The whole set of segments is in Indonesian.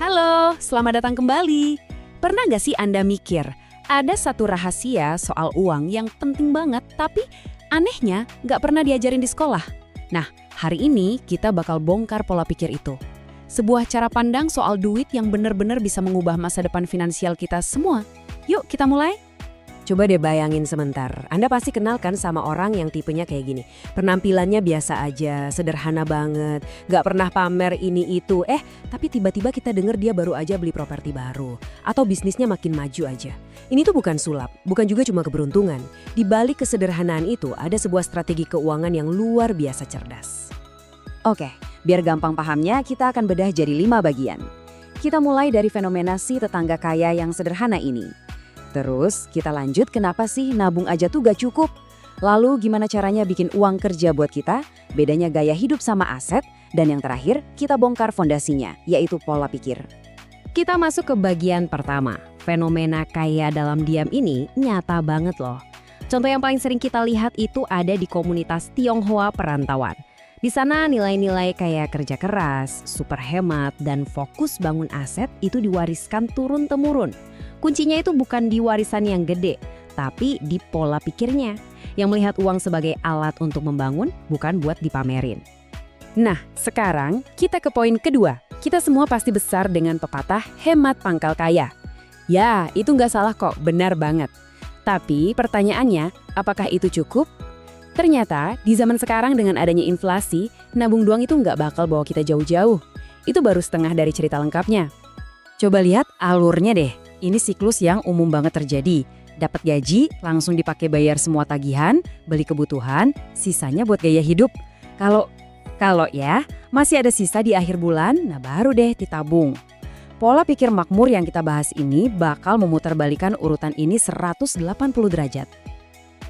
Halo, selamat datang kembali. Pernah nggak sih Anda mikir, ada satu rahasia soal uang yang penting banget, tapi anehnya nggak pernah diajarin di sekolah? Nah, hari ini kita bakal bongkar pola pikir itu. Sebuah cara pandang soal duit yang benar-benar bisa mengubah masa depan finansial kita semua. Yuk, kita mulai. Coba deh bayangin sebentar, Anda pasti kenal kan sama orang yang tipenya kayak gini. Penampilannya biasa aja, sederhana banget, gak pernah pamer ini itu. Tapi tiba-tiba kita denger dia baru aja beli properti baru. Atau bisnisnya makin maju aja. Ini tuh bukan sulap, bukan juga cuma keberuntungan. Di balik kesederhanaan itu ada sebuah strategi keuangan yang luar biasa cerdas. Oke, biar gampang pahamnya kita akan bedah jadi 5 bagian. Kita mulai dari fenomena si tetangga kaya yang sederhana ini. Terus kita lanjut kenapa sih nabung aja tuh gak cukup? Lalu gimana caranya bikin uang kerja buat kita? Bedanya gaya hidup sama aset. Dan yang terakhir kita bongkar fondasinya, yaitu pola pikir. Kita masuk ke bagian pertama. Fenomena kaya dalam diam ini nyata banget loh. Contoh yang paling sering kita lihat itu ada di komunitas Tionghoa perantauan. Di sana nilai-nilai kayak kerja keras, super hemat, dan fokus bangun aset itu diwariskan turun-temurun. Kuncinya itu bukan di warisan yang gede, tapi di pola pikirnya. Yang melihat uang sebagai alat untuk membangun, bukan buat dipamerin. Nah, sekarang kita ke poin kedua. Kita semua pasti besar dengan pepatah hemat pangkal kaya. Ya, itu nggak salah kok, benar banget. Tapi pertanyaannya, apakah itu cukup? Ternyata di zaman sekarang dengan adanya inflasi, nabung doang itu nggak bakal bawa kita jauh-jauh. Itu baru setengah dari cerita lengkapnya. Coba lihat alurnya deh. Ini siklus yang umum banget terjadi. Dapat gaji, langsung dipakai bayar semua tagihan, beli kebutuhan, sisanya buat gaya hidup. Kalau ya, masih ada sisa di akhir bulan, nah baru deh ditabung. Pola pikir makmur yang kita bahas ini bakal memutarbalikkan urutan ini 180 derajat.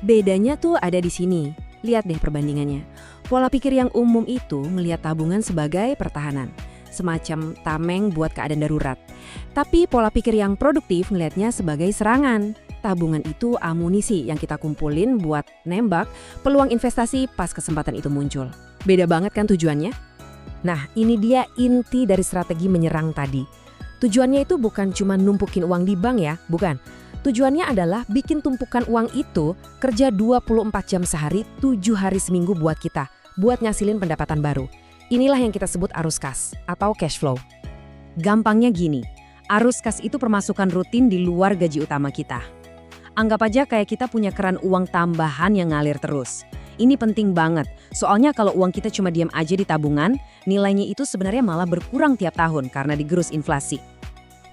Bedanya tuh ada di sini. Lihat deh perbandingannya. Pola pikir yang umum itu melihat tabungan sebagai pertahanan. Semacam tameng buat keadaan darurat. Tapi pola pikir yang produktif ngelihatnya sebagai serangan. Tabungan itu amunisi yang kita kumpulin buat nembak peluang investasi pas kesempatan itu muncul. Beda banget kan tujuannya? Nah, ini dia inti dari strategi menyerang tadi. Tujuannya itu bukan cuma numpukin uang di bank ya, bukan. Tujuannya adalah bikin tumpukan uang itu kerja 24 jam sehari, 7 hari seminggu buat kita, buat ngasilin pendapatan baru. Inilah yang kita sebut arus kas atau cash flow. Gampangnya gini, arus kas itu permasukan rutin di luar gaji utama kita. Anggap aja kayak kita punya keran uang tambahan yang ngalir terus. Ini penting banget, soalnya kalau uang kita cuma diam aja di tabungan, nilainya itu sebenarnya malah berkurang tiap tahun karena digerus inflasi.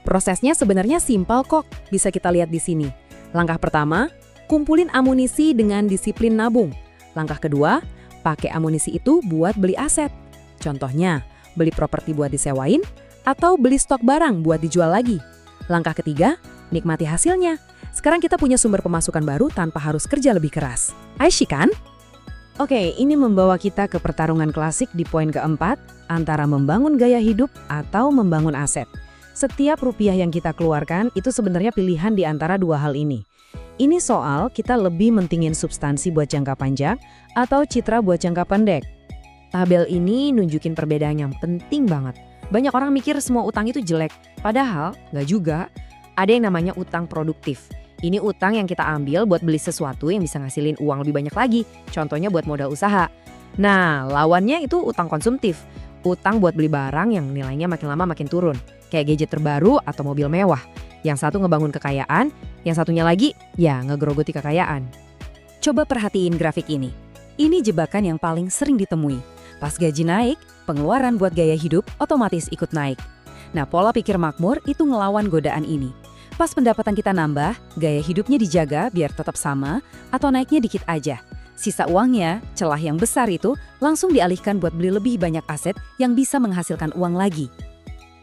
Prosesnya sebenarnya simpel kok, bisa kita lihat di sini. Langkah pertama, kumpulin amunisi dengan disiplin nabung. Langkah kedua, pakai amunisi itu buat beli aset. Contohnya, beli properti buat disewain, atau beli stok barang buat dijual lagi. Langkah ketiga, nikmati hasilnya. Sekarang kita punya sumber pemasukan baru tanpa harus kerja lebih keras. Aisyah kan? Oke, ini membawa kita ke pertarungan klasik di poin keempat, antara membangun gaya hidup atau membangun aset. Setiap rupiah yang kita keluarkan itu sebenarnya pilihan di antara dua hal ini. Ini soal kita lebih mentingin substansi buat jangka panjang atau citra buat jangka pendek. Tabel ini nunjukin perbedaan yang penting banget. Banyak orang mikir semua utang itu jelek, padahal nggak juga. Ada yang namanya utang produktif. Ini utang yang kita ambil buat beli sesuatu yang bisa ngasilin uang lebih banyak lagi, contohnya buat modal usaha. Nah, lawannya itu utang konsumtif. Utang buat beli barang yang nilainya makin lama makin turun, kayak gadget terbaru atau mobil mewah. Yang satu ngebangun kekayaan, yang satunya lagi ya ngegerogoti kekayaan. Coba perhatiin grafik ini. Ini jebakan yang paling sering ditemui. Pas gaji naik, pengeluaran buat gaya hidup otomatis ikut naik. Nah, pola pikir makmur itu ngelawan godaan ini. Pas pendapatan kita nambah, gaya hidupnya dijaga biar tetap sama atau naiknya dikit aja. Sisa uangnya, celah yang besar itu langsung dialihkan buat beli lebih banyak aset yang bisa menghasilkan uang lagi.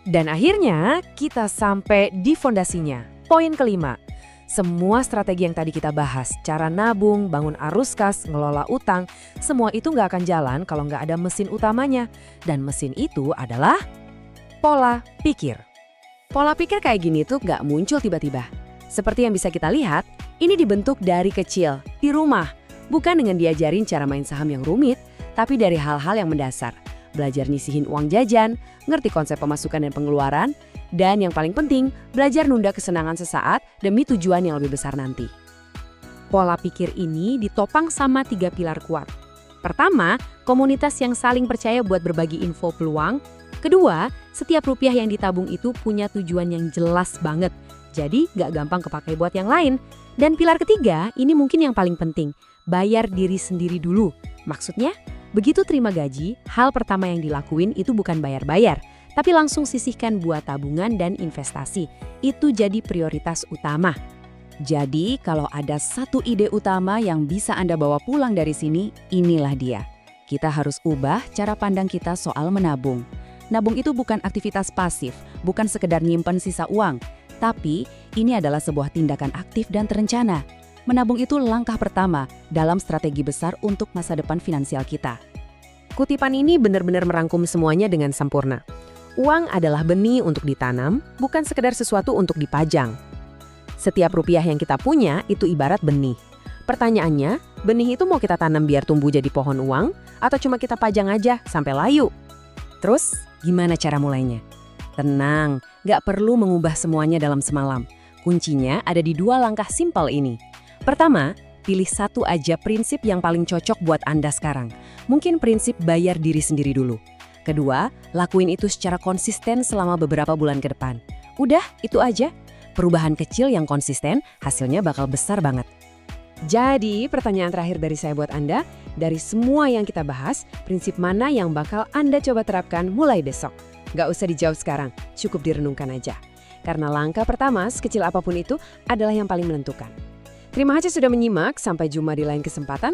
Dan akhirnya kita sampai di fondasinya. Poin kelima. Semua strategi yang tadi kita bahas, cara nabung, bangun arus kas, ngelola utang, semua itu nggak akan jalan kalau nggak ada mesin utamanya. Dan mesin itu adalah pola pikir. Pola pikir kayak gini tuh nggak muncul tiba-tiba. Seperti yang bisa kita lihat, ini dibentuk dari kecil, di rumah. Bukan dengan diajarin cara main saham yang rumit, tapi dari hal-hal yang mendasar. Belajar nyisihin uang jajan, ngerti konsep pemasukan dan pengeluaran, Dan yang paling penting, belajar nunda kesenangan sesaat demi tujuan yang lebih besar nanti. Pola pikir ini ditopang sama 3 pilar kuat. Pertama, komunitas yang saling percaya buat berbagi info peluang. Kedua, setiap rupiah yang ditabung itu punya tujuan yang jelas banget. Jadi, gak gampang kepakai buat yang lain. Dan pilar ketiga, ini mungkin yang paling penting. Bayar diri sendiri dulu. Maksudnya, begitu terima gaji, hal pertama yang dilakuin itu bukan bayar-bayar, tapi langsung sisihkan buat tabungan dan investasi. Itu jadi prioritas utama. Jadi, kalau ada satu ide utama yang bisa Anda bawa pulang dari sini, inilah dia. Kita harus ubah cara pandang kita soal menabung. Nabung itu bukan aktivitas pasif, bukan sekedar nyimpen sisa uang, tapi ini adalah sebuah tindakan aktif dan terencana. Menabung itu langkah pertama dalam strategi besar untuk masa depan finansial kita. Kutipan ini benar-benar merangkum semuanya dengan sempurna. Uang adalah benih untuk ditanam, bukan sekedar sesuatu untuk dipajang. Setiap rupiah yang kita punya itu ibarat benih. Pertanyaannya, benih itu mau kita tanam biar tumbuh jadi pohon uang, atau cuma kita pajang aja sampai layu? Terus, gimana cara mulainya? Tenang, gak perlu mengubah semuanya dalam semalam. Kuncinya ada di 2 langkah simpel ini. Pertama, pilih satu aja prinsip yang paling cocok buat Anda sekarang. Mungkin prinsip bayar diri sendiri dulu. Kedua, lakuin itu secara konsisten selama beberapa bulan ke depan. Udah, itu aja. Perubahan kecil yang konsisten, hasilnya bakal besar banget. Jadi, pertanyaan terakhir dari saya buat Anda, dari semua yang kita bahas, prinsip mana yang bakal Anda coba terapkan mulai besok? Gak usah dijawab sekarang, cukup direnungkan aja. Karena langkah pertama, sekecil apapun itu, adalah yang paling menentukan. Terima kasih sudah menyimak, sampai jumpa di lain kesempatan.